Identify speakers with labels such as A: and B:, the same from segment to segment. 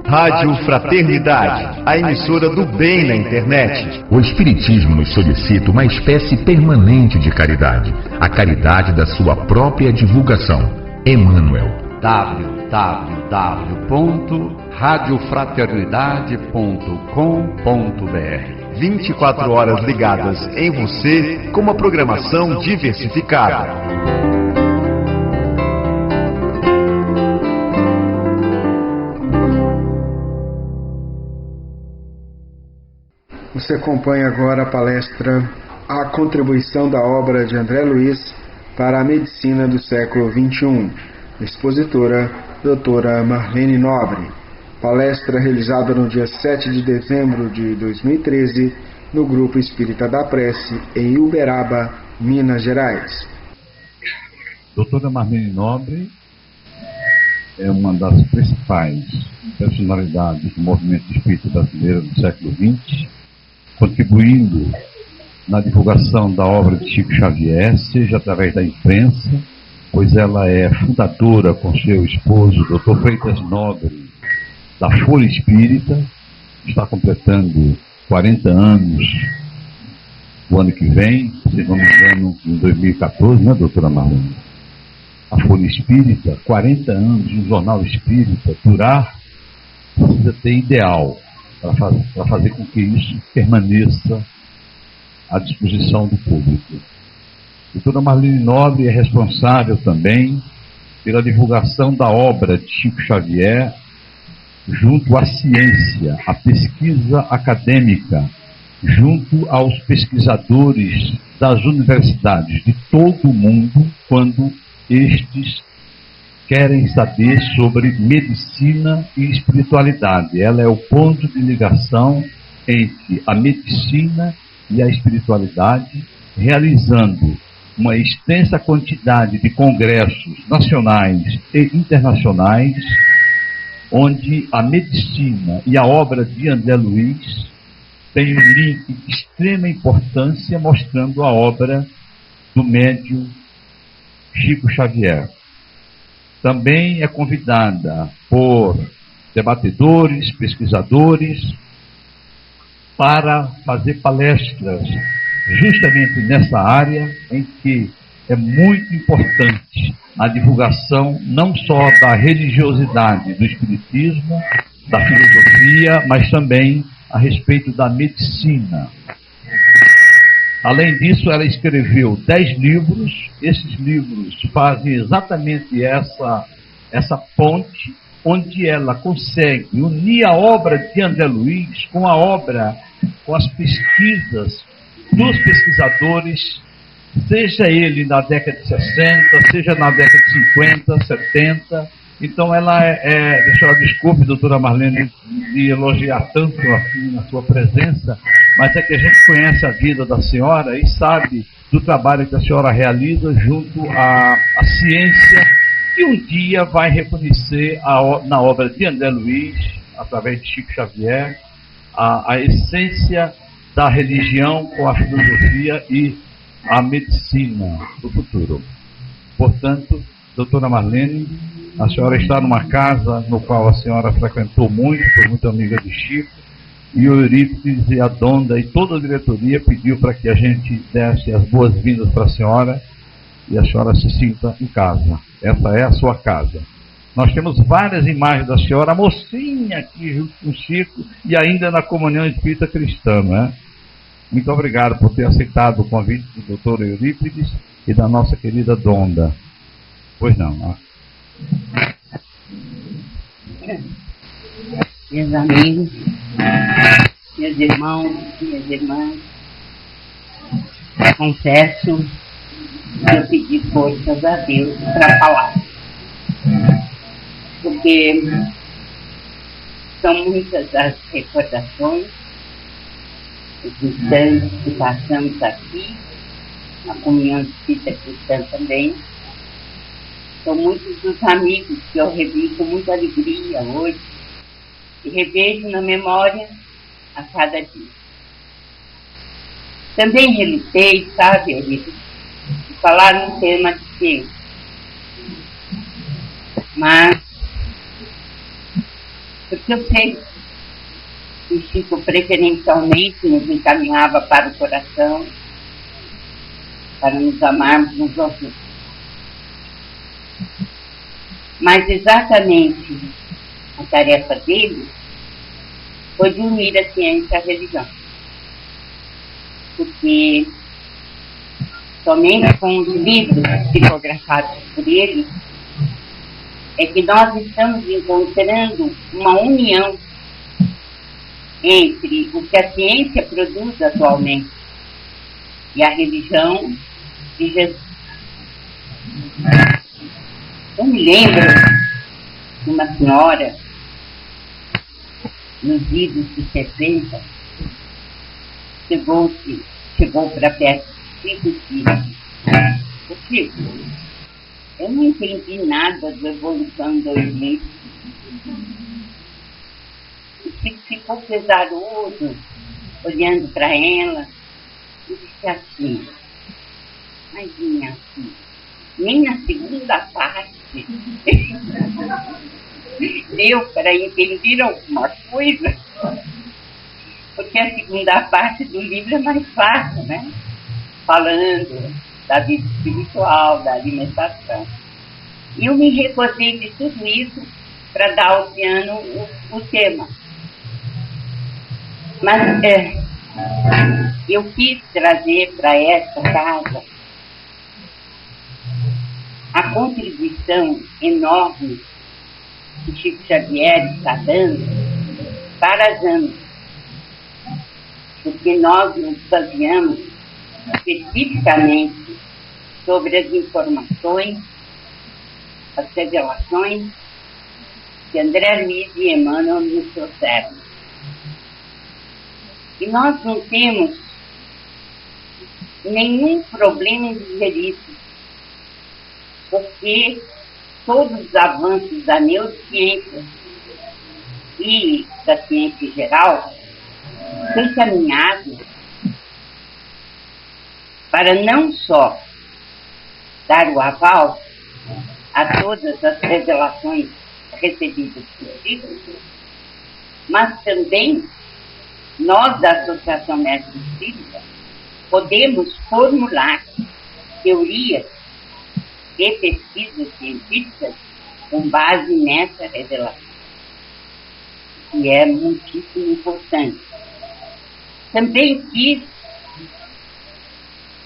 A: Rádio Fraternidade, a emissora do bem na internet.
B: O Espiritismo nos solicita uma espécie permanente de caridade, a caridade da sua própria divulgação. Emmanuel.
C: www.radiofraternidade.com.br
A: 24 horas ligadas em você com uma programação diversificada.
D: Você acompanha agora a palestra A Contribuição da Obra de André Luiz para a Medicina do Século XXI. Expositora, doutora Marlene Nobre. Palestra realizada no dia 7 de dezembro de 2013, no Grupo Espírita da Prece, em Uberaba, Minas Gerais.
E: Doutora Marlene Nobre é uma das principais personalidades do movimento espírita brasileiro do século XX, contribuindo na divulgação da obra de Chico Xavier, seja através da imprensa, pois ela é fundadora com seu esposo, Dr. Freitas Nobre, da Folha Espírita, está completando 40 anos o ano que vem, se não me engano, em 2014, né, doutora Marlene? A Folha Espírita, 40 anos no Jornal Espírita, durar, precisa ter ideal para fazer com que isso permaneça à disposição do público. A doutora Marlene Nobre é responsável também pela divulgação da obra de Chico Xavier junto à ciência, à pesquisa acadêmica, junto aos pesquisadores das universidades de todo o mundo, quando estes querem saber sobre medicina e espiritualidade. Ela é o ponto de ligação entre a medicina e a espiritualidade, realizando uma extensa quantidade de congressos nacionais e internacionais, onde a medicina e a obra de André Luiz têm um link de extrema importância, mostrando a obra do médium Chico Xavier. Também é convidada por debatedores, pesquisadores, para fazer palestras justamente nessa área em que é muito importante a divulgação não só da religiosidade, do espiritismo, da filosofia, mas também a respeito da medicina. Além disso, ela escreveu 10 livros. Esses livros fazem exatamente essa ponte, onde ela consegue unir a obra de André Luiz com a obra, com as pesquisas dos pesquisadores, seja ele na década de 60, seja na década de 50, 70. Então ela deixa eu desculpe, doutora Marlene, de elogiar tanto aqui na sua presença, mas é que a gente conhece a vida da senhora e sabe do trabalho que a senhora realiza junto à ciência, que um dia vai reconhecer na obra de André Luiz, através de Chico Xavier, a essência da religião com a filosofia e a medicina do futuro. Portanto, doutora Marlene, a senhora está numa casa no qual a senhora frequentou muito, foi muito amiga de Chico, e o Eurípides e a Donda e toda a diretoria pediu para que a gente desse as boas-vindas para a senhora e a senhora se sinta em casa. Essa é a sua casa. Nós temos várias imagens da senhora, a mocinha aqui junto com o Chico e ainda na comunhão espírita cristã, né? Muito obrigado por ter aceitado o convite do doutor Eurípides e da nossa querida Donda. Pois não, né?
F: Meus amigos, meus irmãos, minhas irmãs, confesso que eu pedi forças a Deus para falar, porque são muitas as recordações, os instantes que passamos aqui, na comunhão espírita cristã também. São muitos os amigos que eu revi com muita alegria hoje e revejo na memória a cada dia. Também relutei, sabe, Euripides, falar num tema de ciência, mas porque eu sei que o Chico preferencialmente nos encaminhava para o coração, para nos amarmos uns aos outros. Mas exatamente a tarefa dele foi de unir a ciência à religião. Porque somente com os livros psicografados por ele é que nós estamos encontrando uma união entre o que a ciência produz atualmente e a religião de Jesus. Eu me lembro de uma senhora, nos idos de 60, chegou para perto do Chico e disse: Chico, eu não entendi nada da evolução do Egito. O Chico ficou pesaroso, olhando para ela, e disse assim: mas minha filha, nem na segunda parte deu para entender alguma coisa, porque a segunda parte do livro é mais fácil, né? Falando da vida espiritual, da alimentação. E eu me recordei de tudo isso para dar ao piano o tema. Mas eu quis trazer para esta casa a contribuição enorme que Chico Xavier está dando para as AMES, porque nós nos baseamos especificamente sobre as informações, as revelações que André Luiz e Emmanuel nos trouxeram. E nós não temos nenhum problema em dizer isso, porque todos os avanços da neurociência e da ciência em geral têm caminhado para não só dar o aval a todas as revelações recebidas por Chico, mas também nós da Associação Médica Espírita podemos formular teorias e pesquisas científicas com base nessa revelação, que é muitíssimo importante. Também quis,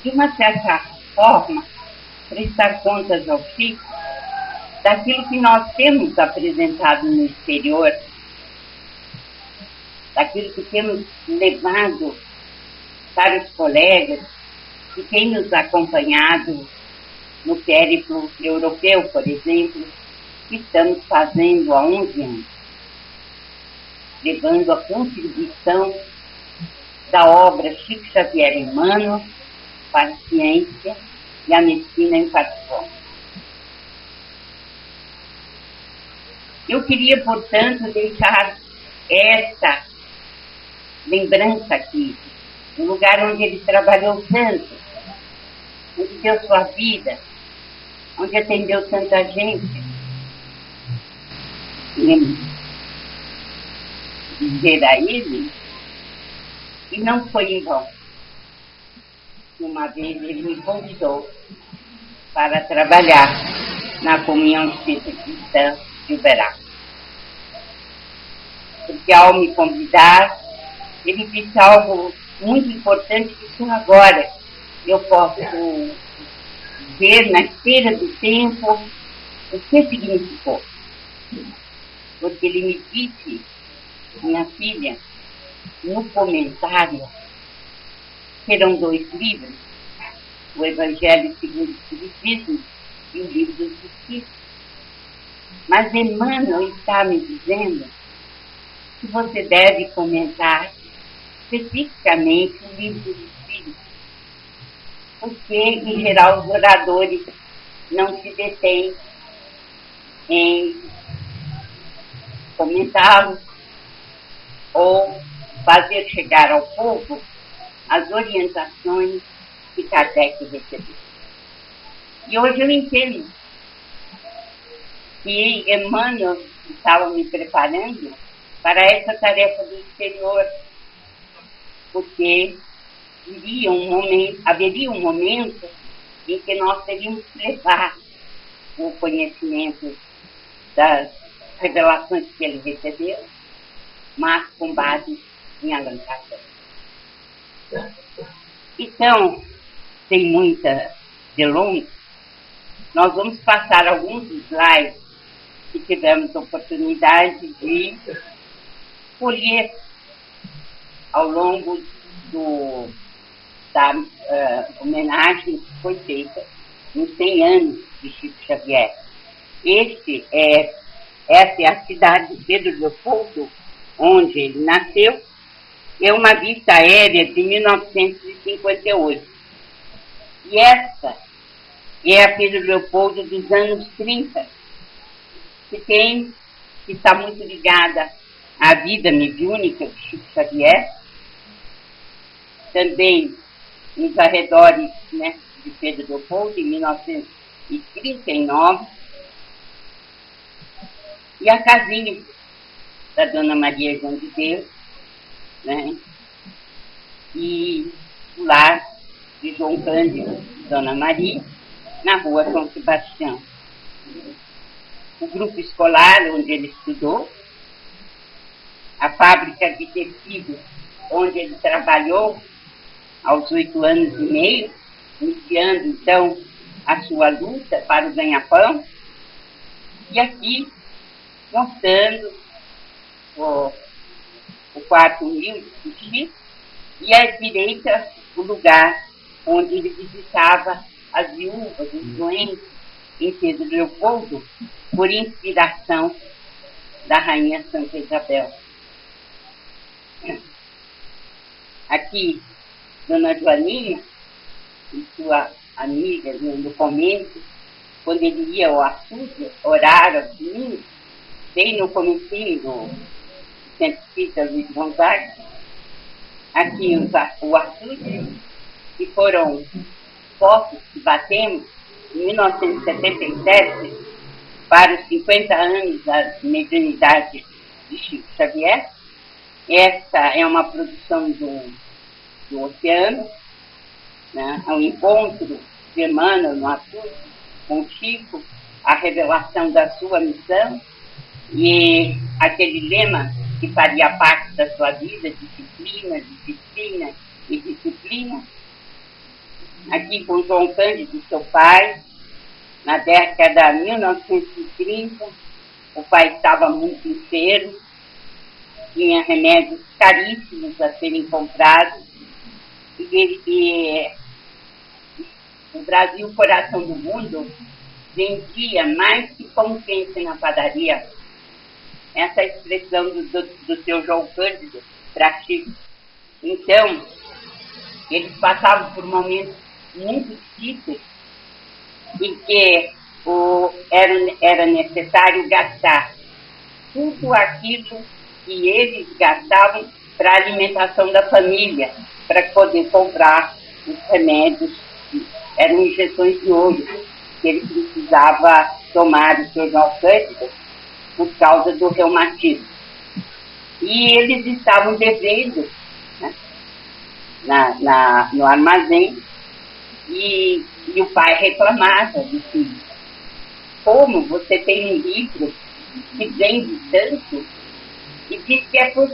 F: de uma certa forma, prestar contas ao Chico daquilo que nós temos apresentado no exterior, daquilo que temos levado para os colegas que têm nos acompanhado no périplo europeu, por exemplo, que estamos fazendo há 11 anos, levando a contribuição da obra Chico Xavier Emmanuel para a ciência e a medicina em particular. Eu queria, portanto, deixar esta lembrança aqui, no lugar onde ele trabalhou tanto, onde deu sua vida, onde atendeu tanta gente. E dizer a ele que não foi em vão. Uma vez ele me convidou para trabalhar na Comunhão Espírita Cristã de Uberaba. Porque ao me convidar, ele disse algo muito importante que só agora eu posso ver na esteira do tempo o que significou. Porque ele me disse, minha filha, no comentário, serão 2 livros, o Evangelho segundo o Espiritismo e o Livro dos Espíritos. Mas Emmanuel está me dizendo que você deve comentar especificamente o Livro dos Espíritos, porque, em geral, os oradores não se detêm em comentá-los ou fazer chegar ao povo as orientações que Kardec recebeu. E hoje eu entendo que Emmanuel estava me preparando para essa tarefa do exterior, porque haveria um momento em que nós teríamos que levar o conhecimento das revelações que ele recebeu, mas com base em Allan Kardec. Então, sem muita delonga, nós vamos passar alguns slides que tivemos a oportunidade de colher ao longo da homenagem que foi feita nos 100 anos de Chico Xavier. Essa é a cidade de Pedro Leopoldo, onde ele nasceu. É uma vista aérea de 1958. E essa é a Pedro Leopoldo dos anos 30, que está muito ligada à vida mediúnica de Chico Xavier, também nos arredores, né, de Pedro Leopoldo, em 1939, e a casinha da Dona Maria João de Deus, né, e o lar de João Cândido e Dona Maria, na rua São Sebastião. O grupo escolar onde ele estudou, a fábrica de tecidos onde ele trabalhou aos 8 anos e meio, iniciando então a sua luta para o ganha-pão, e aqui mostrando o quarto humilde do Chico, e à direita o lugar onde ele visitava as viúvas, os doentes, em Pedro Leopoldo, por inspiração da Rainha Santa Isabel. Aqui, Dona Joaninha e sua amiga, no começo, quando ele ia ao açude orar aos domingos, bem no comecinho do Centro Espírita Luiz Gonzaga, aqui o açude, que foram fotos que batemos em 1977 para os 50 anos da mediunidade de Chico Xavier. Esta é uma produção do Oceano, né? É um encontro de Emmanuel no açude com Chico, a revelação da sua missão e aquele lema que faria parte da sua vida: disciplina, disciplina e disciplina. Aqui com João Cândido, seu pai, na década de 1930, o pai estava muito enfermo, tinha remédios caríssimos a serem comprados, e o Brasil, coração do mundo, vendia mais que pão quente na padaria. Essa é a expressão do seu João Cândido para Chico. Então, eles passavam por momentos muito difíceis em que era necessário gastar tudo aquilo que eles gastavam para a alimentação da família, para poder comprar os remédios, que eram injeções de ouro, que ele precisava tomar o seu João Cândido por causa do reumatismo. E eles estavam devendo, né, no armazém, e o pai reclamava de filho: como você tem um livro que vende tanto e diz que é para os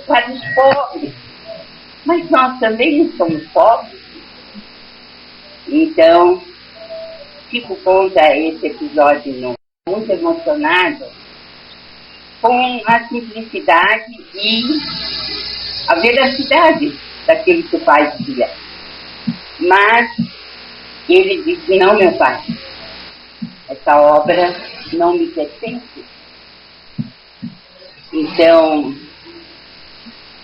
F: pobres, mas nós também não somos pobres? Então, Chico conta esse episódio muito emocionado, com a simplicidade e a veracidade daquilo que o pai dizia. Mas ele disse: não, meu pai, essa obra não me pertence. Então,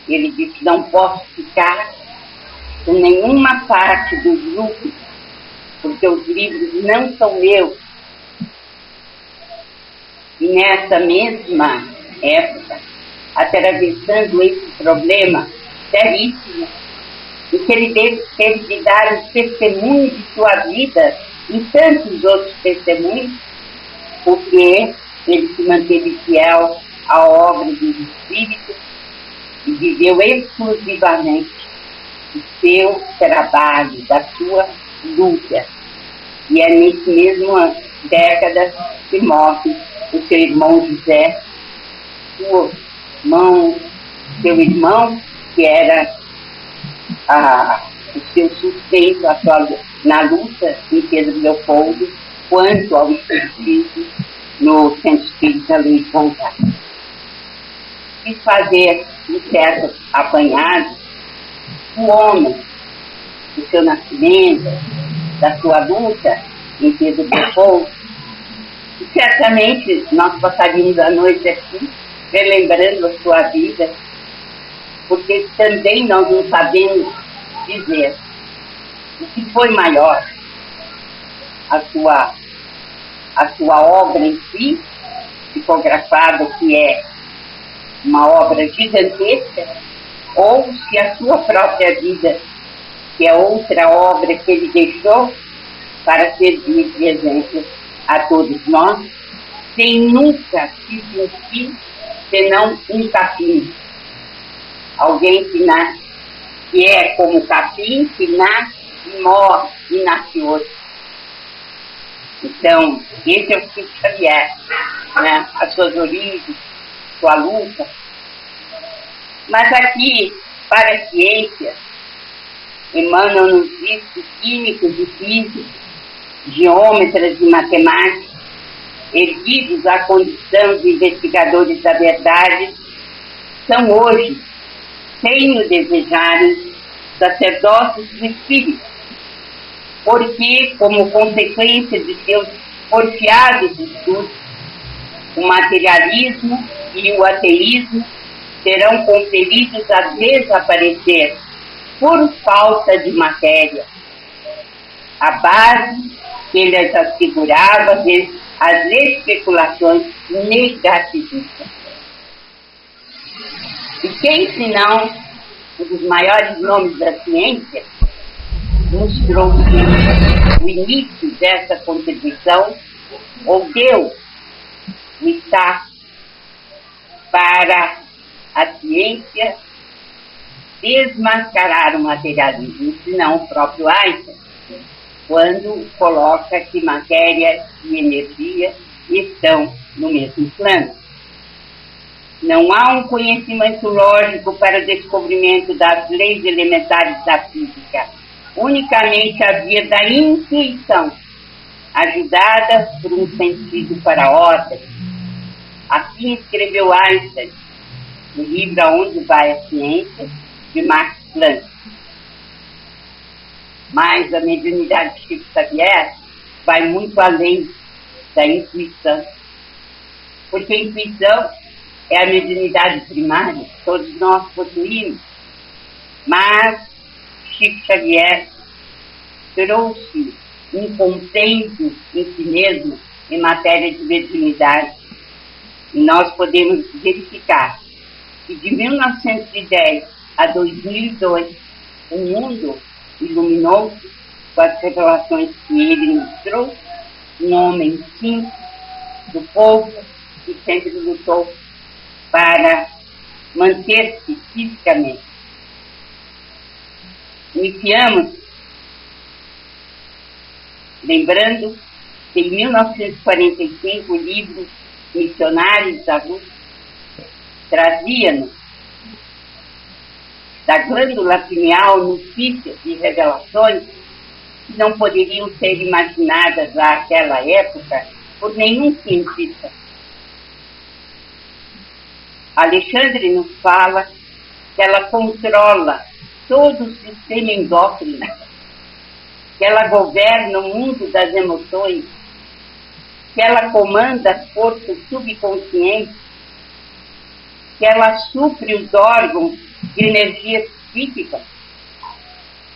F: ele disse: não posso ficar com nenhuma parte dos lucros, porque os livros não são meus. E nessa mesma época, atravessando esse problema seríssimo, em que ele teve de dar o testemunho de sua vida e tantos outros testemunhos, porque ele se manteve fiel à obra dos Espíritos e viveu exclusivamente do seu trabalho, da sua luta. E é nesse mesmo década que morre o seu irmão José, seu irmão, que era o seu sustento na luta em Pedro Leopoldo, quanto ao espiritismo no Centro Espírita Luiz Gonzaga. Quis fazer um certo apanhado do homem, do seu nascimento, da sua luta em Pedro Leopoldo. E certamente nós passaríamos a noite aqui relembrando a sua vida, porque também nós não sabemos dizer o que foi maior, a sua obra em si, psicografada, que é uma obra gigantesca, ou se a sua própria vida, que é outra obra que ele deixou para servir de exemplo a todos nós, sem nunca se sentir senão um capim. Alguém que é como capim, que nasce e morre e nasce outro. Então, esse é o Chico Xavier, né? As suas origens, sua luta. Mas aqui, para a ciência, Emmanuel nos diz que químicos e físicos, geômetras e matemáticos, erguidos à condição de investigadores da verdade, são hoje, sem o desejarem, sacerdotes do Espírito, porque, como consequência de seus porfiados estudos, o materialismo e o ateísmo serão compelidos a desaparecer por falta de matéria. A base que lhes assegurava as especulações negativistas. E quem, senão, um dos maiores nomes da ciência, nos trouxe o início dessa contribuição, ou deu o start para a ciência desmascarar o materialismo, senão o próprio Einstein, quando coloca que matéria e energia estão no mesmo plano. Não há um conhecimento lógico para o descobrimento das leis elementares da física, unicamente a via da intuição, ajudada por um sentido para a ordem. Assim escreveu Einstein no livro Aonde Vai a Ciência, de Max Planck. Mas a mediunidade de Chico Xavier vai muito além da intuição, porque a intuição é a mediunidade primária, todos nós possuímos, mas Chico Xavier trouxe um compêndio em si mesmo em matéria de mediunidade, e nós podemos verificar que de 1910 a 2002 o mundo iluminou-se com as revelações que ele nos trouxe, um homem simples, do povo, que sempre lutou para manter-se fisicamente. Iniciamos lembrando que em 1945 o livro Missionários da Rússia trazia-nos da glândula pineal notícias e revelações que não poderiam ser imaginadas naquela época por nenhum cientista. Alexandre nos fala que ela controla todo o sistema endócrino, que ela governa o mundo das emoções, que ela comanda as forças subconscientes, que ela supre os órgãos de energia psíquica,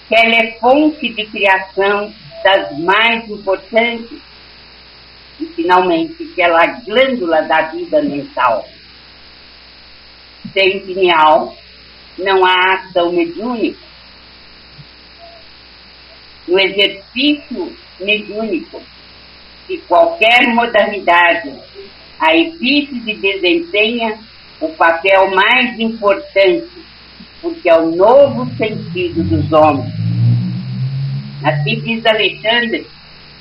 F: que ela é fonte de criação das mais importantes e, finalmente, que ela é a glândula da vida mental. Sem pineal não há ação mediúnica. No exercício mediúnico de qualquer modalidade, a epífise desempenha o papel mais importante, porque é o novo sentido dos homens. Assim diz Alexandre,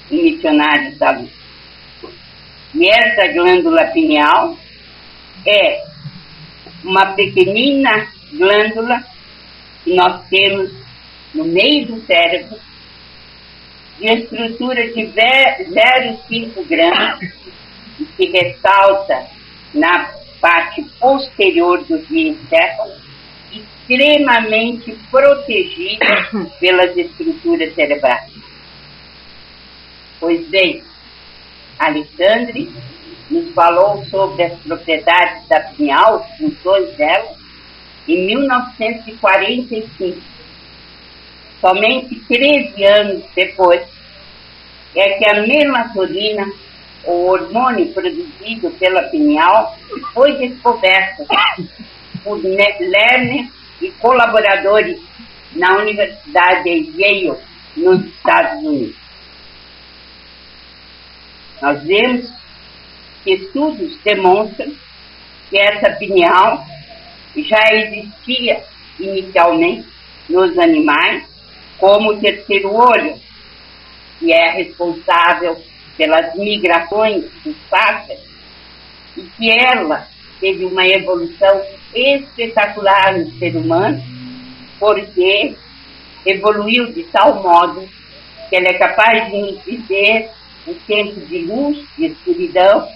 F: em Missionários da Luz. E essa glândula pineal é uma pequenina glândula que nós temos no meio do cérebro, de estrutura de 0,5 gramas, e que ressalta na parte posterior do diencéfalo, extremamente protegida pelas estruturas cerebrais. Pois bem, Alexandre nos falou sobre as propriedades da pineal, as funções dela, em 1945. Somente 13 anos depois é que a melatonina, o hormônio produzido pela pineal, foi descoberto por Lerner e colaboradores na Universidade de Yale, nos Estados Unidos. Nós vemos que estudos demonstram que essa pineal já existia inicialmente nos animais como o terceiro olho, que é responsável pelas migrações dos pássaros, e que ela teve uma evolução espetacular no ser humano, porque evoluiu de tal modo que ela é capaz de nos dizer o tempo de luz e escuridão,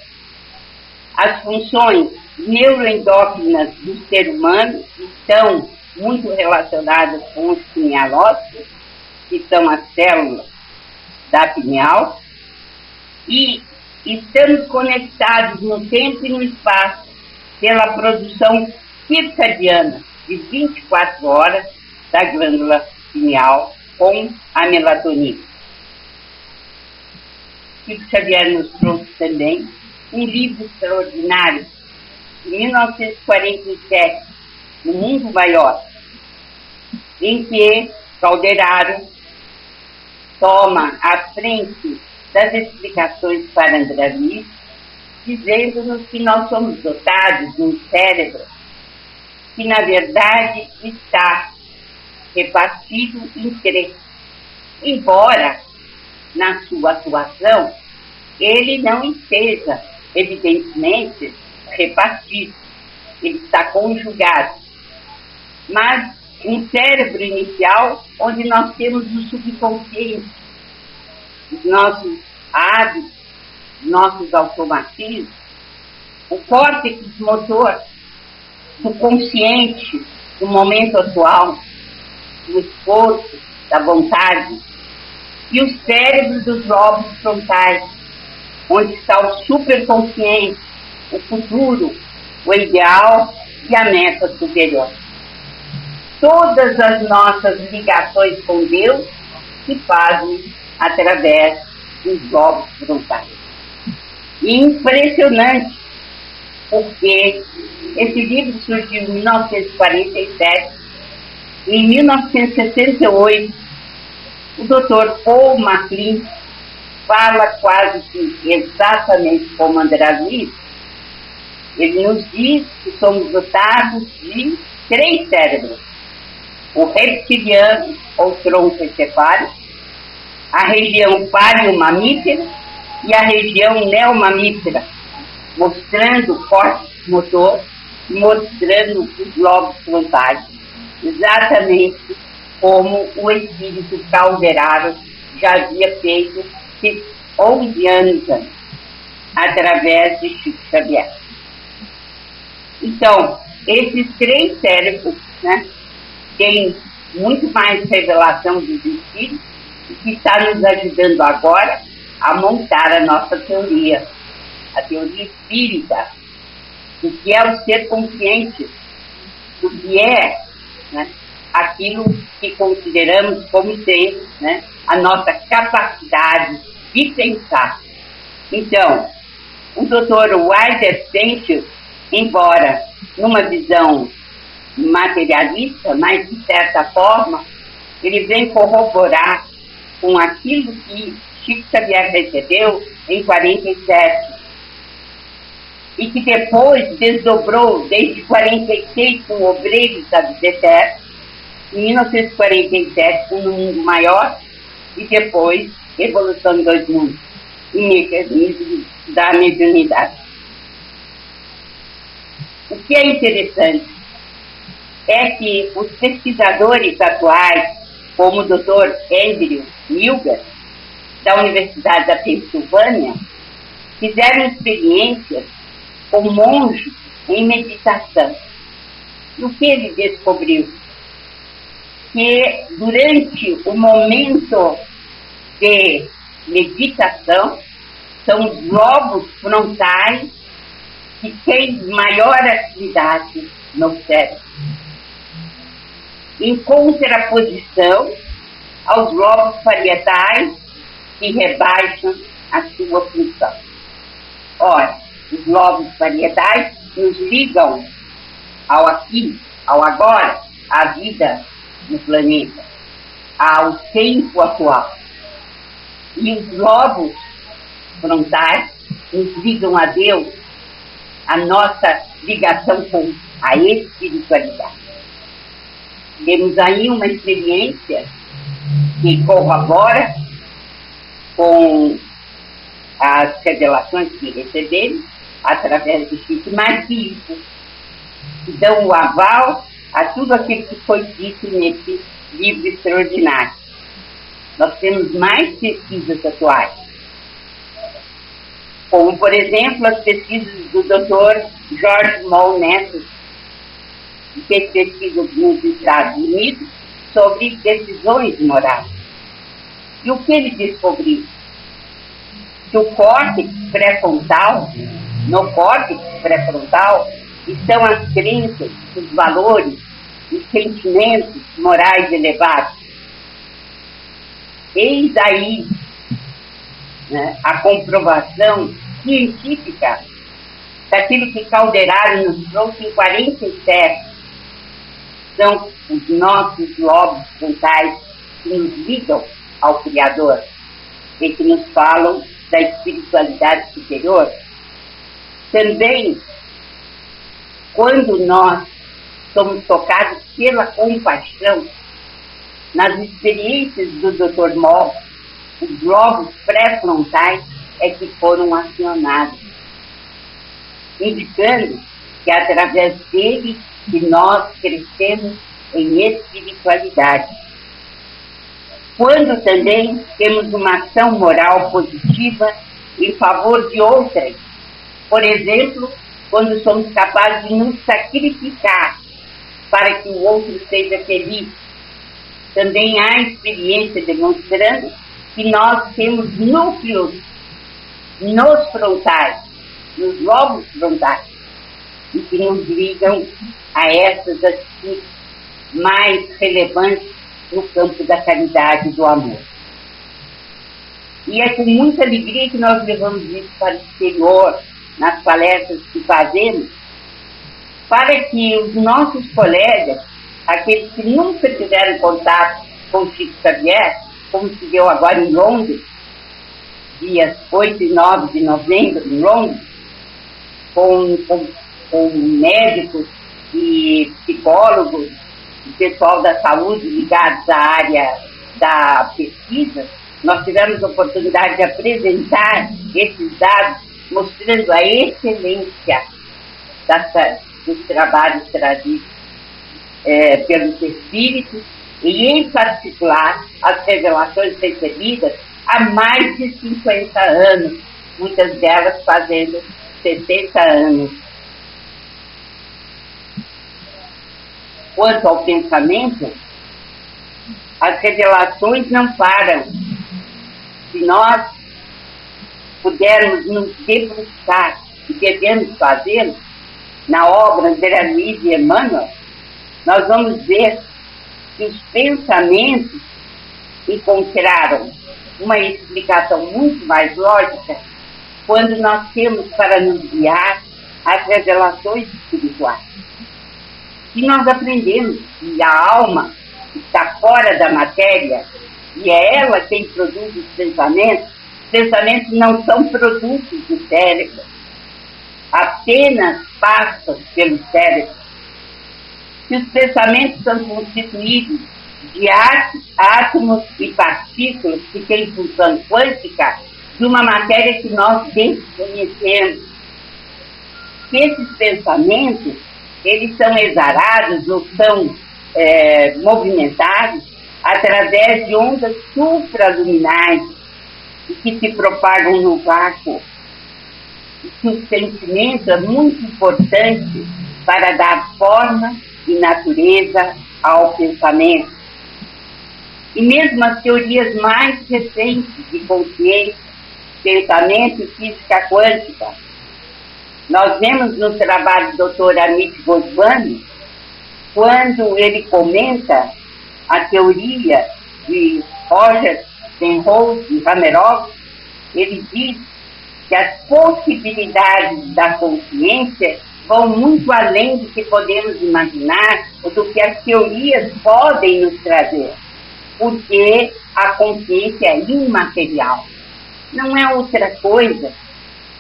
F: as funções neuroendócrinas do ser humano estão muito relacionadas com os pinealócitos, que são as células da pineal, e estamos conectados no tempo e no espaço pela produção circadiana de 24 horas da glândula pineal com a melatonina. Chico Xavier nos trouxe também um livro extraordinário, de 1947, No Mundo Maior, em que Calderaro toma a frente das explicações para André Luiz, dizendo-nos que nós somos dotados de um cérebro que, na verdade, está repartido em três. Embora, na sua atuação, ele não esteja, evidentemente, repartido. Ele está conjugado. Mas um cérebro inicial, onde nós temos o subconsciente, os nossos hábitos, nossos automatismos, o córtex motor, o consciente do momento atual, do esforço, da vontade, e o cérebro dos lobos frontais, onde está o superconsciente, o futuro, o ideal e a meta superior. Todas as nossas ligações com Deus se fazem através dos lobos frontais. E impressionante, porque esse livro surgiu em 1947, e em 1968, o Dr. Paul MacLean fala quase que exatamente como André Luiz. Ele nos diz que somos dotados de 3 cérebros: o reptiliano, ou tronco encefálico, a região paleo-mamífera e a região neomamífera, mostrando o córtex motor, mostrando os lobos frontais, exatamente como o espírito Calderaro já havia feito 11 anos antes, através de Chico Xavier. Então, esses 3 cérebros, né, têm muito mais revelação dos espíritos, e que está nos ajudando agora a montar a nossa teoria, a teoria espírita, do que é o ser consciente, do que é, né, aquilo que consideramos como sendo, né, a nossa capacidade de pensar. Então, o Dr. Wilder Penfield, embora numa visão materialista, mas de certa forma, ele vem corroborar com aquilo que Chico Xavier recebeu em 47 e que depois desdobrou desde 46 com Obreiros da Vida Eterna, em 1947 com Um Mundo Maior e depois Evolução em Dois Mundos, em mecanismos da mediunidade. O que é interessante é que os pesquisadores atuais, como o Dr. Andrew Milgar, da Universidade da Pensilvânia, fizeram experiências com monges em meditação. E o que ele descobriu? Que durante o momento de meditação, são os lobos frontais que têm maior atividade no cérebro, em contraposição aos lobos parietais que rebaixam a sua função. Ora, os lobos parietais nos ligam ao aqui, ao agora, à vida no planeta, ao tempo atual. E os lobos frontais nos ligam a Deus, a nossa ligação com a espiritualidade. Temos aí uma experiência que corrobora com as revelações que recebemos através do Chico, mais que isso, que dão o aval a tudo aquilo que foi dito nesse livro extraordinário. Nós temos mais pesquisas atuais, como, por exemplo, as pesquisas do Dr. George Moll Neto, que fez pesquisas nos Estados Unidos sobre decisões morais. E o que ele descobriu? Que o córtex pré-frontal, no córtex pré-frontal, estão as crenças, os valores, os sentimentos morais elevados. Eis aí, né, a comprovação científica daquilo que Calderaro nos trouxe em 47. São os nossos lobos frontais que nos ligam ao Criador e que nos falam da espiritualidade superior. Também, quando nós somos tocados pela compaixão, nas experiências do Dr. Moll, os lobos pré-frontais é que foram acionados, indicando que é através dele que nós crescemos em espiritualidade. Quando também temos uma ação moral positiva em favor de outras, por exemplo, quando somos capazes de nos sacrificar para que o outro seja feliz, também há experiência demonstrando que nós temos núcleos nos frontais, nos lobos frontais, e que nos ligam a essas atitudes mais relevantes no campo da caridade e do amor. E é com muita alegria que nós levamos isso para o exterior, nas palestras que fazemos, para que os nossos colegas, aqueles que nunca tiveram contato com o Chico Xavier, como se deu agora em Londres, dias 8 e 9 de novembro, em Londres, com médicos e psicólogos, e pessoal da saúde ligados à área da pesquisa, nós tivemos a oportunidade de apresentar esses dados, mostrando a excelência dos trabalhos trazidos pelos espíritos, e em particular as revelações recebidas há mais de 50 anos, muitas delas fazendo 60 anos. Quanto ao pensamento, as revelações não param. Se nós pudermos nos debruçar, e devemos fazê-lo, na obra André Luiz e Emmanuel, nós vamos ver que os pensamentos encontraram uma explicação muito mais lógica quando nós temos para nos guiar as revelações espirituais. E nós aprendemos que a alma está fora da matéria e é ela quem produz os pensamentos, pensamentos não são produtos do cérebro, apenas passam pelo cérebro. Se os pensamentos são constituídos de átomos e partículas que têm função quântica de uma matéria que nós desconhecemos. Esses pensamentos, eles são exalados ou são movimentados através de ondas supraluminares e que se propagam no vácuo. E o sentimento é muito importante para dar forma e natureza ao pensamento. E mesmo as teorias mais recentes de consciência, pensamento e física quântica, nós vemos no trabalho do Dr. Amit Goswami, quando ele comenta a teoria de Roger Penrose e Hameroff, ele diz que as possibilidades da consciência vão muito além do que podemos imaginar ou do que as teorias podem nos trazer, porque a consciência é imaterial. Não é outra coisa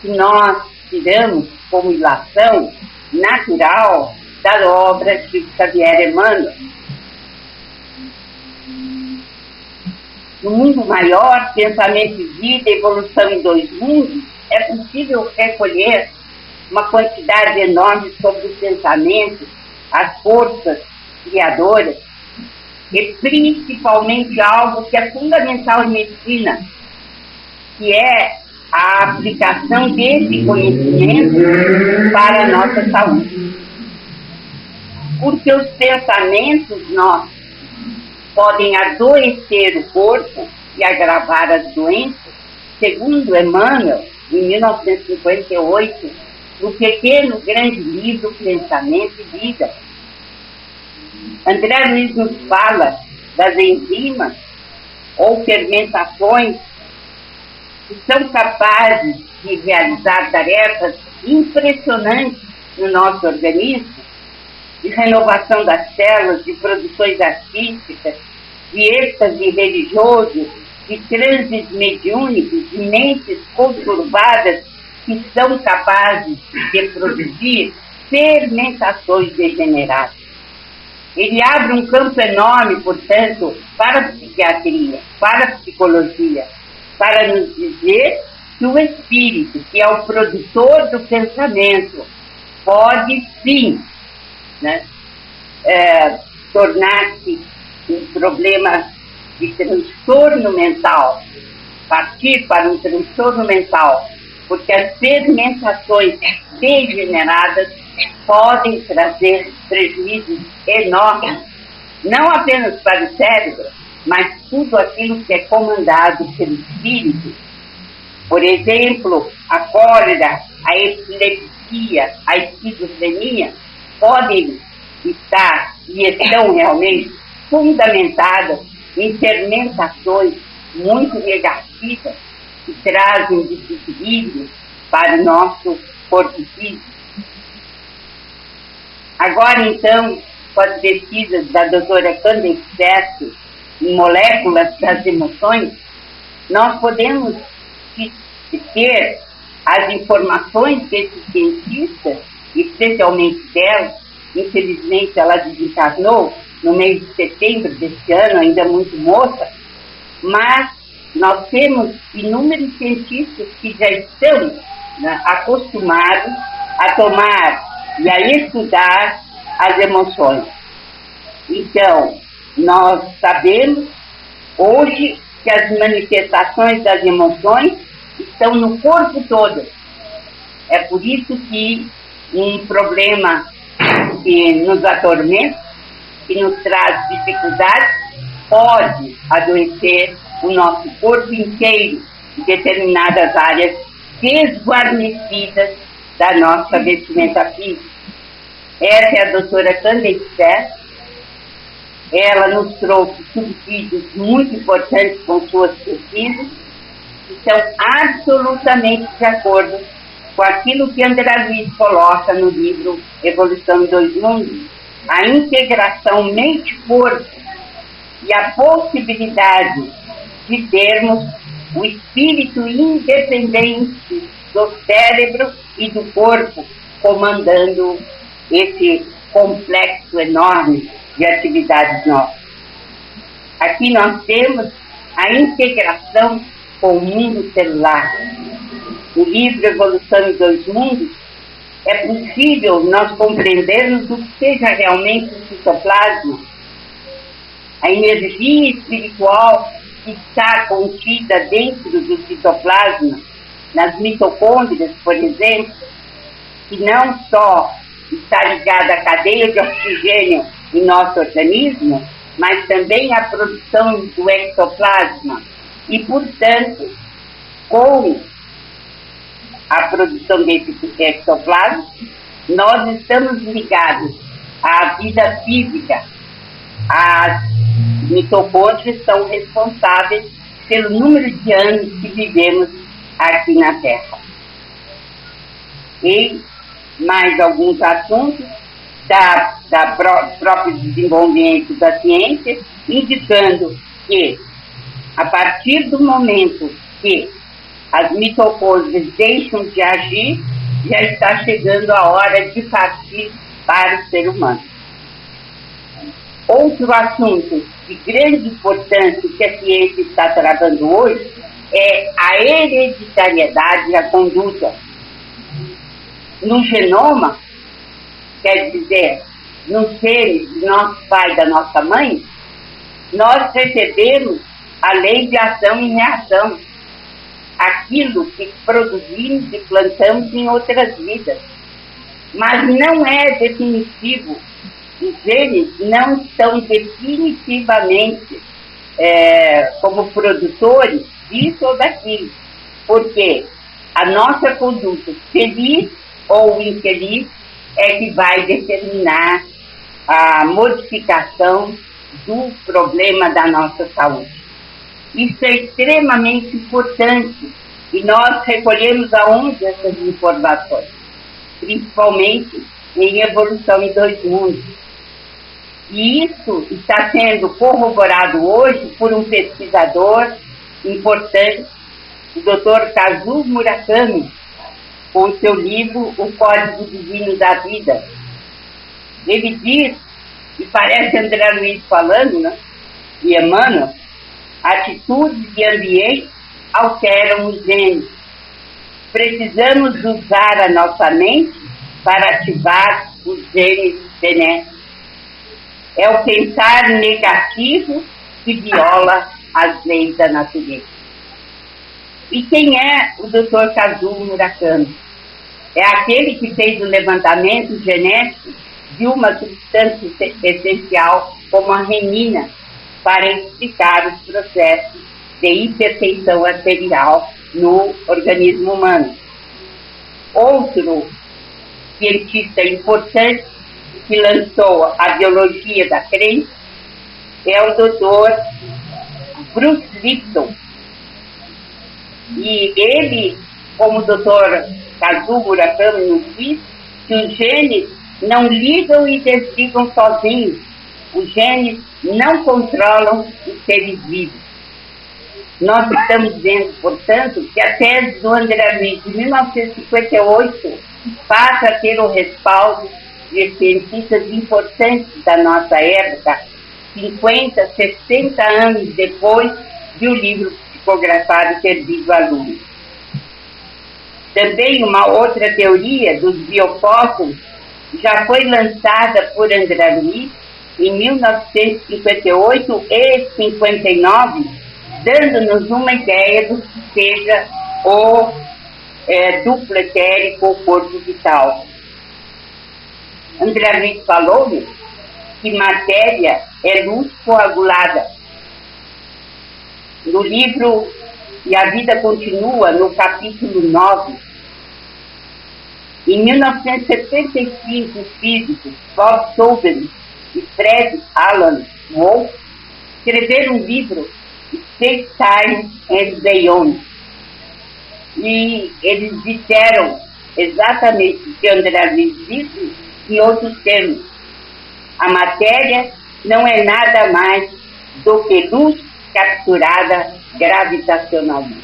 F: que nós tiramos como ilação natural da obra de Xavier Emmanuel. No mundo maior, pensamento e vida, evolução em dois mundos, é possível recolher uma quantidade enorme sobre os pensamentos, as forças criadoras, e principalmente algo que é fundamental em medicina, que é a aplicação desse conhecimento para a nossa saúde. Porque os pensamentos nossos podem adoecer o corpo e agravar as doenças, segundo Emmanuel, em 1958, no pequeno grande livro Pensamento e Vida. André Luiz nos fala das enzimas ou fermentações que são capazes de realizar tarefas impressionantes no nosso organismo, de renovação das células, de produções artísticas, de êxtase religioso, de transes mediúnicos, de mentes conturbadas que são capazes de produzir fermentações degeneradas. Ele abre um campo enorme, portanto, para a psiquiatria, para a psicologia, para nos dizer que o espírito, que é o produtor do pensamento, pode sim, né, tornar-se um problema de transtorno mental, partir para um transtorno mental, porque as fermentações degeneradas podem trazer prejuízos enormes, não apenas para o cérebro, mas tudo aquilo que é comandado pelo espírito. Por exemplo, a cólera, a epilepsia, a esquizofrenia podem estar e estão realmente fundamentadas em fermentações muito negativas que trazem desequilíbrio para o nosso corpo físico. Agora, então, com as pesquisas da doutora Candace Pest em moléculas das emoções, nós podemos ter as informações desses cientistas, especialmente dela. Infelizmente, ela desencarnou no mês de setembro deste ano, ainda muito moça, mas nós temos inúmeros cientistas que já estão, né, acostumados a tomar e a estudar as emoções. Então, nós sabemos hoje que as manifestações das emoções estão no corpo todo. É por isso que um problema que nos atormenta, que nos traz dificuldades, pode adoecer o nosso corpo inteiro em determinadas áreas desguarnecidas da nossa vestimenta física. Essa é a doutora Candace Pest. Ela nos trouxe subsídios muito importantes com suas pesquisas, que estão absolutamente de acordo com aquilo que André Luiz coloca no livro Evolução em Dois Mundos, a integração mente-corpo e a possibilidade de termos o espírito independente do cérebro e do corpo, comandando esse complexo enorme de atividades nossas. Aqui nós temos a integração com o mundo celular. No livro Evolução em Dois Mundos, é possível nós compreendermos o que seja realmente o citoplasma, a energia espiritual que está contida dentro do citoplasma, nas mitocôndrias, por exemplo, que não só está ligada à cadeia de oxigênio em nosso organismo, mas também à produção do ectoplasma. E, portanto, com a produção desse ectoplasma, nós estamos ligados à vida física. As mitocôndrias são responsáveis pelo número de anos que vivemos aqui na Terra. E mais alguns assuntos da próprio desenvolvimento da ciência, indicando que, a partir do momento que as mitocôndrias deixam de agir, já está chegando a hora de partir para o ser humano. Outro assunto de grande importância que a ciência está tratando hoje é a hereditariedade da conduta. No genoma, quer dizer, nos genes do nosso pai e da nossa mãe, nós recebemos a lei de ação e reação, aquilo que produzimos e plantamos em outras vidas. Mas não é definitivo. Os genes não estão definitivamente como produtores disso ou daquilo, porque a nossa conduta, feliz ou infeliz, é que vai determinar a modificação do problema da nossa saúde. Isso é extremamente importante e nós recolhemos aonde essas informações, principalmente em Evolução em Dois Mundos. E isso está sendo corroborado hoje por um pesquisador importante, o Dr. Kazuo Murakami, com o seu livro O Código Divino da Vida. Ele diz, e parece André Luiz falando, né? E Emmanuel, atitudes e ambiente alteram os genes. Precisamos usar a nossa mente para ativar os genes benéficos. É o pensar negativo que viola as leis da natureza. E quem é o Dr. Kazuo Murakami? É aquele que fez o levantamento genético de uma substância essencial como a renina para explicar os processos de hipertensão arterial no organismo humano. Outro cientista importante que lançou a biologia da crença é o Dr. Bruce Lipton. E ele, como o Dr. Kazuo Murakami nos diz, que os genes não ligam e desligam sozinhos. Os genes não controlam os seres vivos. Nós estamos vendo, portanto, que a tese do André Luiz, de 1958, passa a ter o respaldo de cientistas importantes da nossa época, 50, 60 anos depois de o livro psicografado ter vindo à luz. Também uma outra teoria dos biofósseis já foi lançada por André Luiz em 1958 e 59, dando-nos uma ideia do que seja o duplo etérico, o corpo vital. André Luiz falou que matéria é luz coagulada. No livro E a Vida Continua, no capítulo 9, em 1975, os físicos Bob Soben e Fred Alan Wolf escreveram um livro, Space Time and Beyond. E eles disseram exatamente o que André Luiz disse em outros termos. A matéria não é nada mais do que luz capturada gravitacionalismo.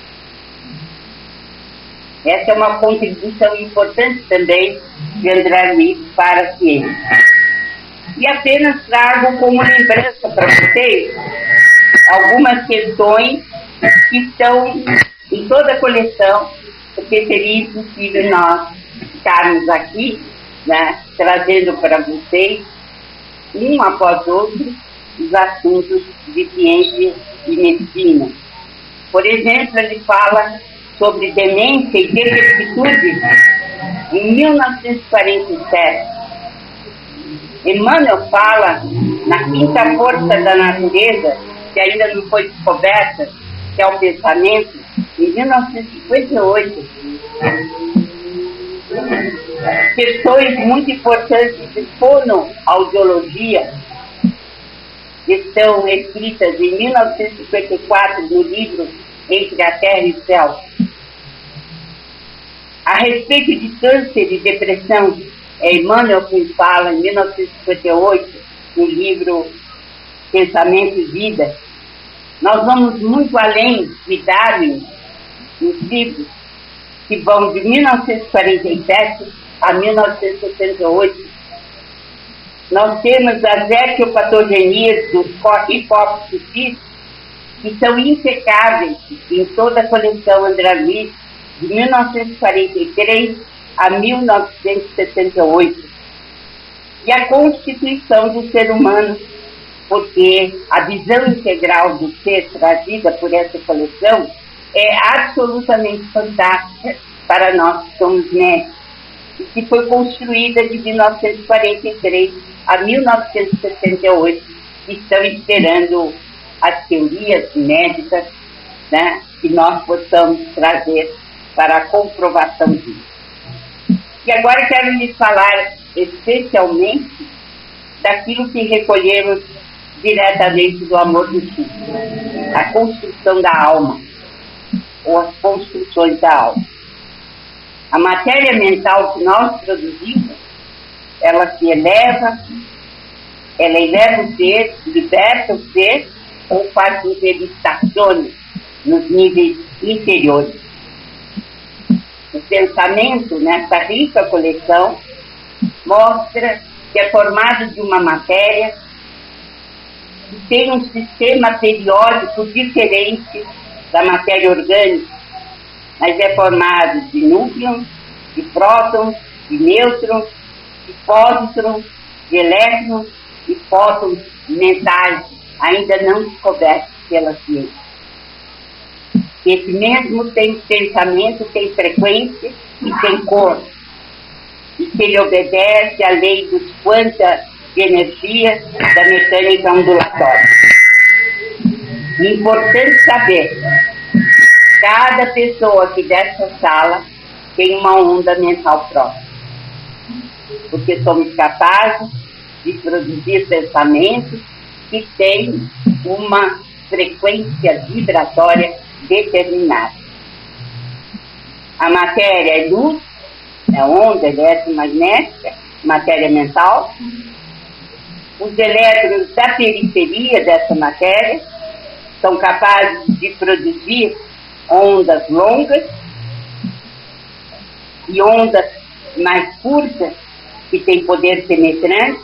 F: Essa é uma contribuição importante também de André Luiz para a ciência. E apenas trago como lembrança para vocês algumas questões que estão em toda a coleção, porque seria impossível nós estarmos aqui, né, trazendo para vocês, um após outro, os assuntos de ciência e medicina. Por exemplo, ele fala sobre demência e decrepitude em 1947. Emmanuel fala na quinta força da natureza, que ainda não foi descoberta, que é o pensamento, em 1958. Questões muito importantes de fonoaudiologia estão escritas em 1954 no livro Entre a Terra e o Céu. A respeito de câncer e depressão, é Emmanuel quem fala em 1958 no livro Pensamento e Vida. Nós vamos muito além de Darwin nos livros que vão de 1947 a 1968. Nós temos as etiopatogenias dos hipófisis que são impecáveis em toda a coleção André Luiz, de 1943 a 1968. E a constituição do ser humano, porque a visão integral do ser trazida por essa coleção é absolutamente fantástica para nós que somos médicos, e que foi construída de 1943 a 1968, que estão esperando as teorias médicas, né, que nós possamos trazer para a comprovação disso. E agora quero lhes falar especialmente daquilo que recolhemos diretamente do Amor do Chico, a construção da alma, ou as construções da alma. A matéria mental que nós produzimos, ela se eleva, ela eleva o ser, liberta o ser, ou faz com que ele estacione nos níveis inferiores. O pensamento, nessa rica coleção, mostra que é formado de uma matéria que tem um sistema periódico diferente da matéria orgânica, mas é formado de núcleons, de prótons, de nêutrons, de pósitrons, de elétrons e fótons mentais, ainda não descobertos pela ciência. Esse mesmo tem pensamento, tem frequência e tem cor. E que ele obedece à lei dos quanta de energia da mecânica ondulatória. É importante saber, cada pessoa aqui dessa sala tem uma onda mental própria. Porque somos capazes de produzir pensamentos que têm uma frequência vibratória determinada. A matéria é luz, é onda eletromagnética, matéria mental. Os elétrons da periferia dessa matéria são capazes de produzir ondas longas e ondas mais curtas, que têm poder penetrante.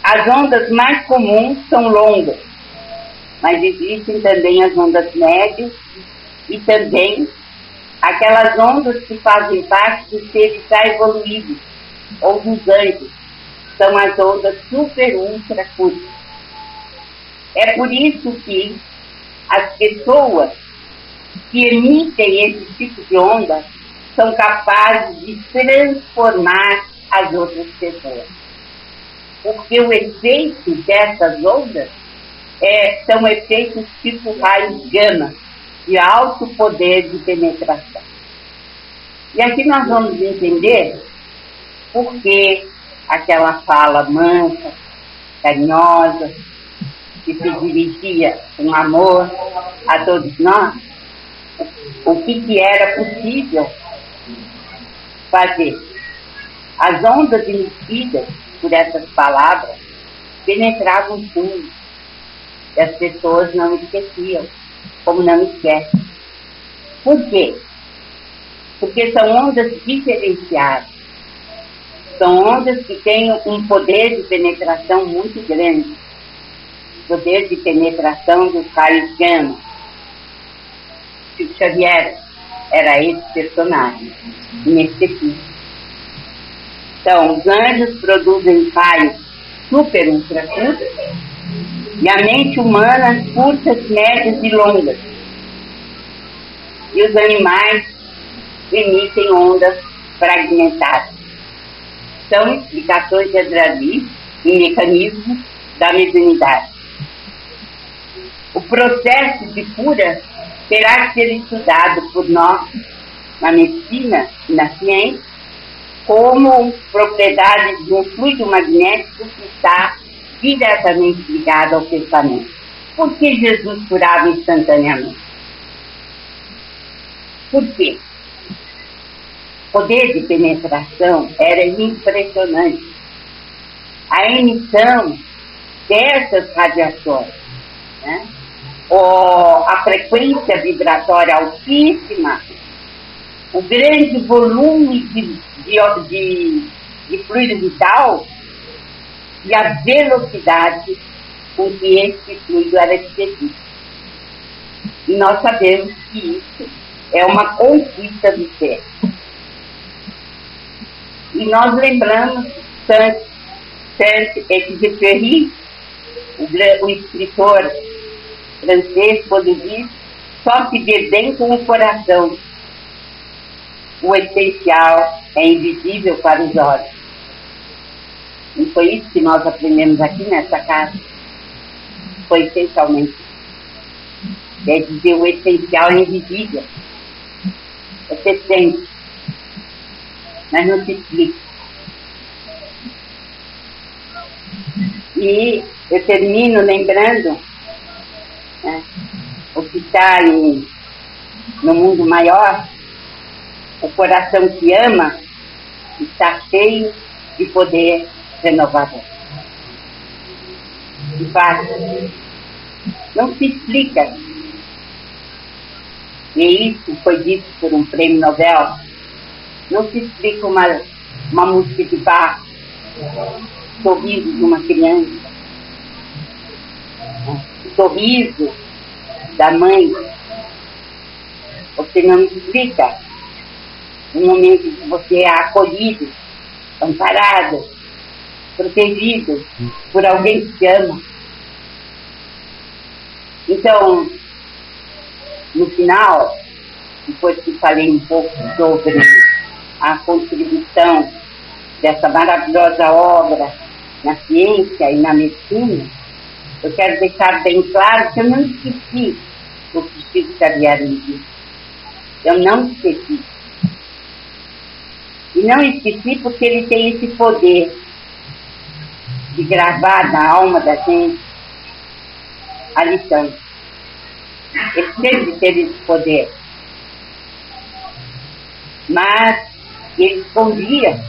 F: As ondas mais comuns são longas, mas existem também as ondas médias e também aquelas ondas que fazem parte dos seres já evoluídos, ou dos anjos, são as ondas super ultra curtas. É por isso que as pessoas que emitem esse tipo de onda são capazes de transformar as outras pessoas. Porque o efeito dessas ondas são efeitos tipo raios gama, de alto poder de penetração. E aqui nós vamos entender por que aquela fala mansa, carinhosa, que se dirigia com amor a todos nós, o que era possível fazer. As ondas emitidas por essas palavras penetravam fundo, e as pessoas não esqueciam. como não esquece. Por quê? Porque são ondas diferenciadas. São ondas que têm um poder de penetração muito grande. Poder de penetração dos raios gama. Chico Xavier era esse personagem, inespecífico. Então, os anjos produzem raios super ultracurtos e a mente humana curtas, médias e longas. E os animais emitem ondas fragmentadas. São explicações de Andrade e mecanismos da mediunidade. O processo de cura terá que ser estudado por nós na medicina e na ciência como propriedade de um fluido magnético que está diretamente ligado ao pensamento. Por que Jesus curava instantaneamente? Por quê? O poder de penetração era impressionante. A emissão dessas radiações, né? A frequência vibratória altíssima, o grande volume de fluido vital e a velocidade com que esse fluido era expelido. E nós sabemos que isso é uma conquista do ser. E nós lembramos Saint-Exupéry, o escritor francês, quando diz: só se vê bem com o coração. O essencial é invisível para os olhos. E foi isso que nós aprendemos aqui nessa casa. Foi essencialmente. Quer dizer, o essencial é invisível. Você sente, mas não se explica. E eu termino lembrando, né, o que está no mundo maior. O coração que ama está cheio de poder renovador. De fato, não se explica. E isso foi dito por um prêmio Nobel. Não se explica uma música de Bach, o sorriso de uma criança, o sorriso da mãe. Você não explica o momento em que você é acolhido, amparado, protegido por alguém que te ama. Então, no final, depois que falei um pouco sobre a contribuição dessa maravilhosa obra na ciência e na medicina, eu quero deixar bem claro que eu não esqueci o que Chico Xavier me disse. Eu não esqueci. E não esqueci porque ele tem esse poder de gravar na alma da gente a lição. Ele sempre teve esse poder. Mas ele escondia,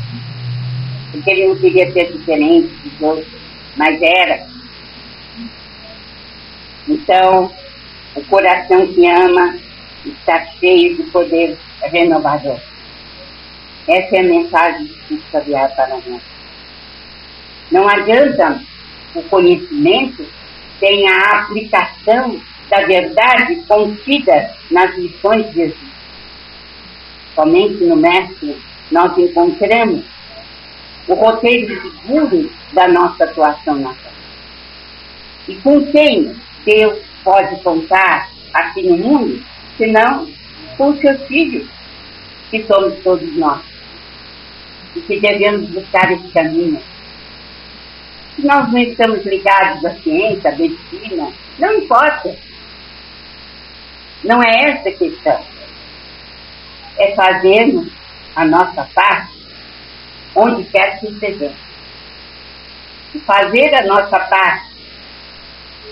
F: porque ele não queria ser diferente dos outros, mas era. Então, o coração que ama está cheio de poder renovador. Essa é a mensagem de Chico Xavier para nós. Não adianta o conhecimento sem a aplicação da verdade contida nas lições de Jesus. Somente no Mestre nós encontramos o roteiro seguro da nossa atuação na terra. E com quem Deus pode contar aqui no mundo, senão com os seus filhos, que somos todos nós. E que devemos buscar esse caminho. Se nós não estamos ligados à ciência, à medicina, não importa. Não é essa a questão. É fazermos a nossa parte onde quer que estejamos. E fazer a nossa parte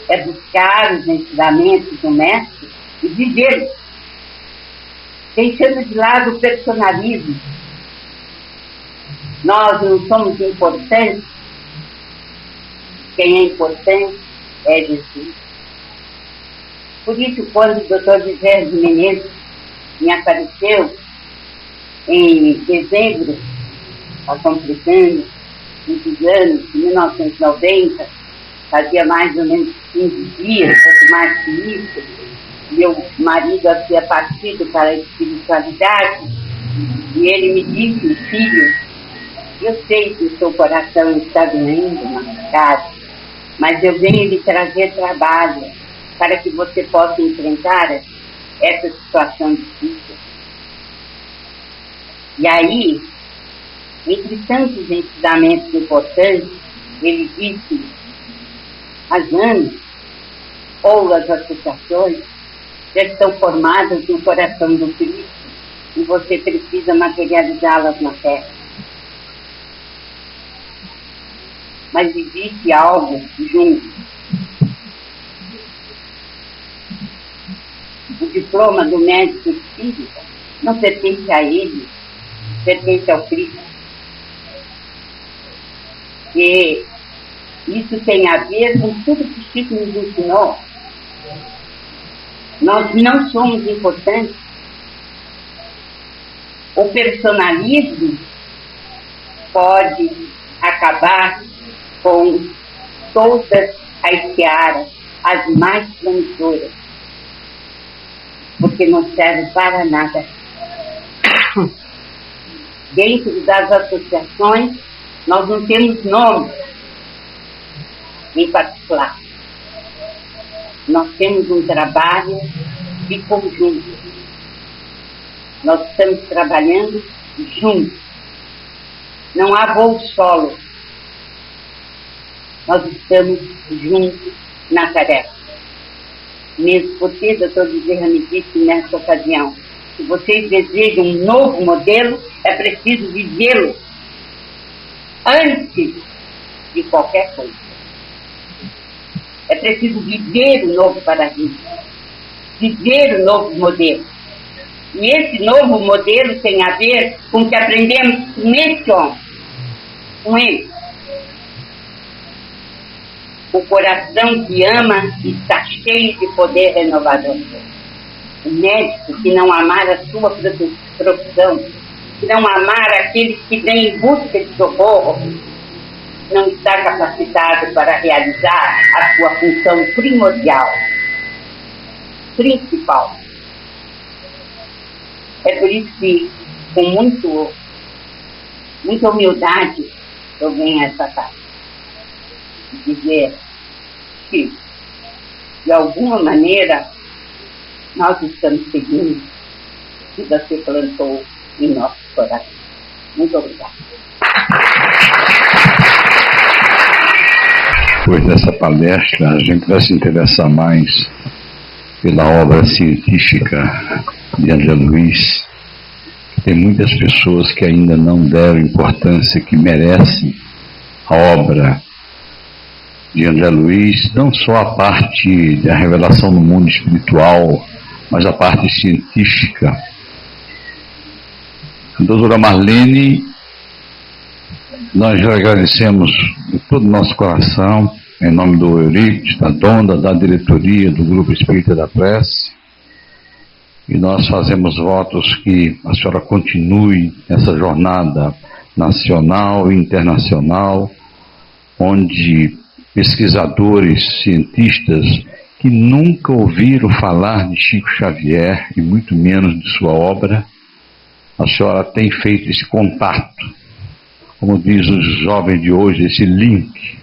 F: é buscar os ensinamentos do Mestre e viver, deixando de lado o personalismo. Nós não somos importantes. Quem é importante é Jesus. Por isso, quando o Dr. José de Menezes me apareceu em dezembro, está completando muitos anos, em 1990, fazia mais ou menos 15 dias, pouco mais que isso, meu marido havia partido para a espiritualidade, e ele me disse: filho, eu sei que o seu coração está doendo, machucado, mas eu venho lhe trazer trabalho para que você possa enfrentar essa situação difícil. E aí, entre tantos ensinamentos importantes, ele disse: as ANES, ou as associações, já estão formadas no coração do Cristo e você precisa materializá-las na terra. Mas existe algo junto. O diploma do médico espírita não pertence a ele, pertence ao Cristo. E isso tem a ver com tudo que Chico nos ensinou. Nós não somos importantes. O personalismo pode acabar com todas as searas, as mais promissoras, porque não serve para nada. Dentro das associações, nós não temos nome em particular. Nós temos um trabalho de conjunto. Nós estamos trabalhando juntos. Não há voo solo. Nós estamos juntos na tarefa. Mesmo porque, doutor Bezerra me disse nessa ocasião, se vocês desejam um novo modelo, é preciso vivê-lo antes de qualquer coisa. É preciso viver o novo paradigma, viver o novo modelo. E esse novo modelo tem a ver com o que aprendemos com esse homem, com ele. O coração que ama está cheio de poder renovador. O médico que não amar a sua profissão, que não amar aqueles que vêm em busca de socorro, não está capacitado para realizar a sua função primordial, principal. É por isso que, com muita humildade, eu venho a essa casa dizer que, de alguma maneira, nós estamos seguindo o que você plantou em nosso coração. Muito obrigada.
E: Depois dessa palestra, a gente vai se interessar mais pela obra científica de André Luiz. Tem muitas pessoas que ainda não deram importância que merece a obra de André Luiz, não só a parte da revelação no mundo espiritual, mas a parte científica. A doutora Marlene, nós já agradecemos de todo o nosso coração, em nome do Euripides, da Donda, da diretoria do Grupo Espírita da Prece, e nós fazemos votos que a senhora continue essa jornada nacional e internacional, onde pesquisadores, cientistas que nunca ouviram falar de Chico Xavier, e muito menos de sua obra, a senhora tem feito esse contato, como diz os jovens de hoje, esse link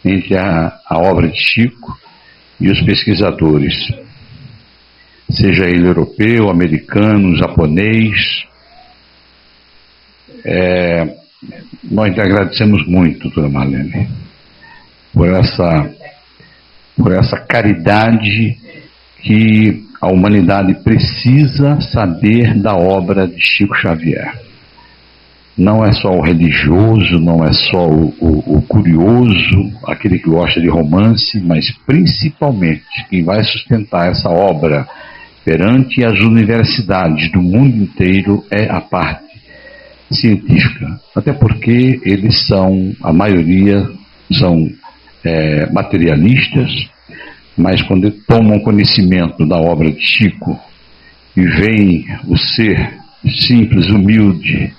E: entre a obra de Chico e os pesquisadores, seja ele europeu, americano, japonês. Nós te agradecemos muito, doutora Marlene, por essa caridade que a humanidade precisa saber da obra de Chico Xavier. Não é só o religioso, não é só o curioso, aquele que gosta de romance, mas principalmente quem vai sustentar essa obra perante as universidades do mundo inteiro é a parte científica. Até porque eles são, a maioria são materialistas, mas quando tomam conhecimento da obra de Chico e veem o ser simples, humilde,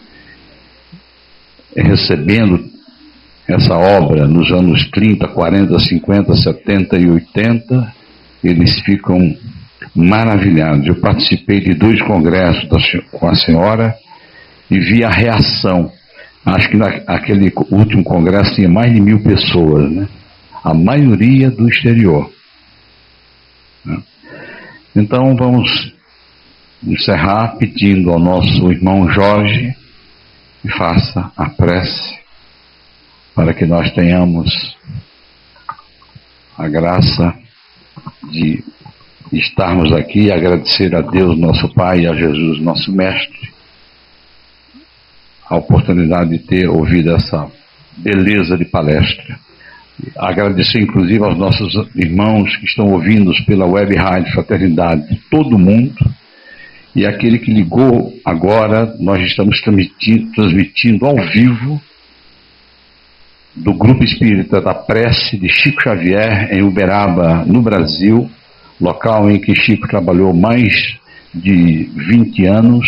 E: recebendo essa obra nos anos 30, 40, 50, 70 e 80, eles ficam maravilhados. Eu participei de 2 congressos com a senhora e vi a reação. Acho que naquele último congresso tinha mais de 1000 pessoas, né? A maioria do exterior. Então vamos encerrar pedindo ao nosso irmão Jorge que faça a prece para que nós tenhamos a graça de estarmos aqui e agradecer a Deus, nosso Pai, e a Jesus, nosso Mestre, a oportunidade de ter ouvido essa beleza de palestra. Agradecer inclusive aos nossos irmãos que estão ouvindo pela Web Rádio Fraternidade de todo mundo, e aquele que ligou agora, nós estamos transmitindo ao vivo do Grupo Espírita da Prece de Chico Xavier em Uberaba, no Brasil, local em que Chico trabalhou mais de 20 anos,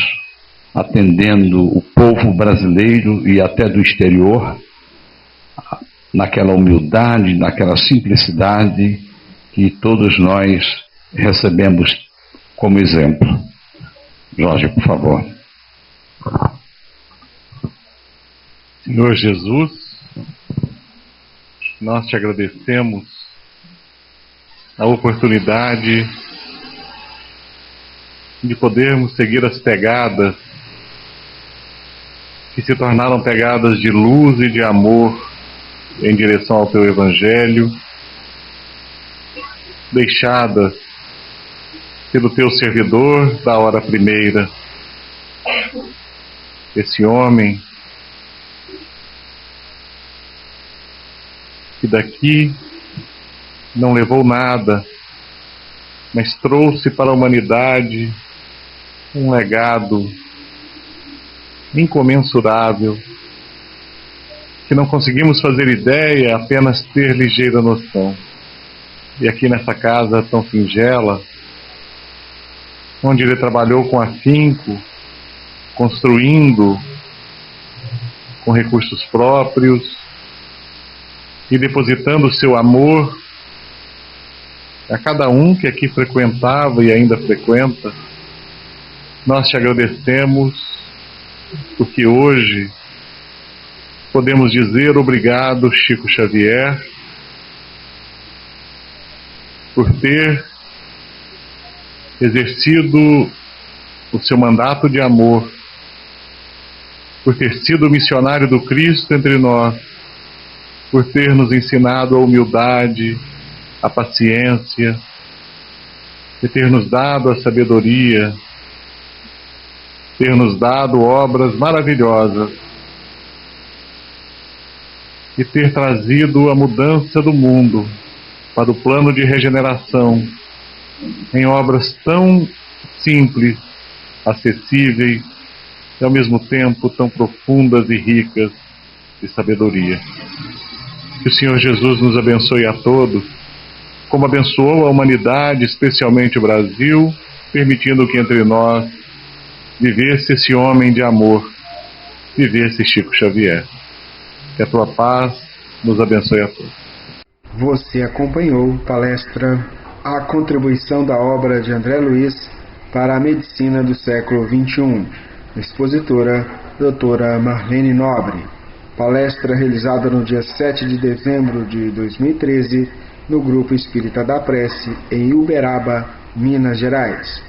E: atendendo o povo brasileiro e até do exterior, naquela humildade, naquela simplicidade que todos nós recebemos como exemplo. Jorge, por favor.
C: Senhor Jesus, nós te agradecemos a oportunidade de podermos seguir as pegadas que se tornaram pegadas de luz e de amor em direção ao teu Evangelho, deixadas pelo teu servidor da hora primeira, esse homem que daqui não levou nada, mas trouxe para a humanidade um legado incomensurável, que não conseguimos fazer ideia, apenas ter ligeira noção. E aqui nessa casa tão singela, onde ele trabalhou com afinco, construindo com recursos próprios e depositando o seu amor a cada um que aqui frequentava e ainda frequenta, nós te agradecemos porque hoje podemos dizer obrigado, Chico Xavier, por ter exercido o seu mandato de amor, por ter sido missionário do Cristo entre nós, por ter nos ensinado a humildade, a paciência, e ter nos dado a sabedoria, ter nos dado obras maravilhosas, e ter trazido a mudança do mundo para o plano de regeneração, em obras tão simples, acessíveis e ao mesmo tempo tão profundas e ricas de sabedoria. Que o Senhor Jesus nos abençoe a todos, como abençoou a humanidade, especialmente o Brasil, permitindo que entre nós vivesse esse homem de amor, vivesse Chico Xavier. Que a tua paz nos abençoe a todos.
D: Você acompanhou palestra A Contribuição da Obra de André Luiz para a Medicina do Século XXI, expositora doutora Marlene Nobre. Palestra realizada no dia 7 de dezembro de 2013 no Grupo Espírita da Prece em Uberaba, Minas Gerais.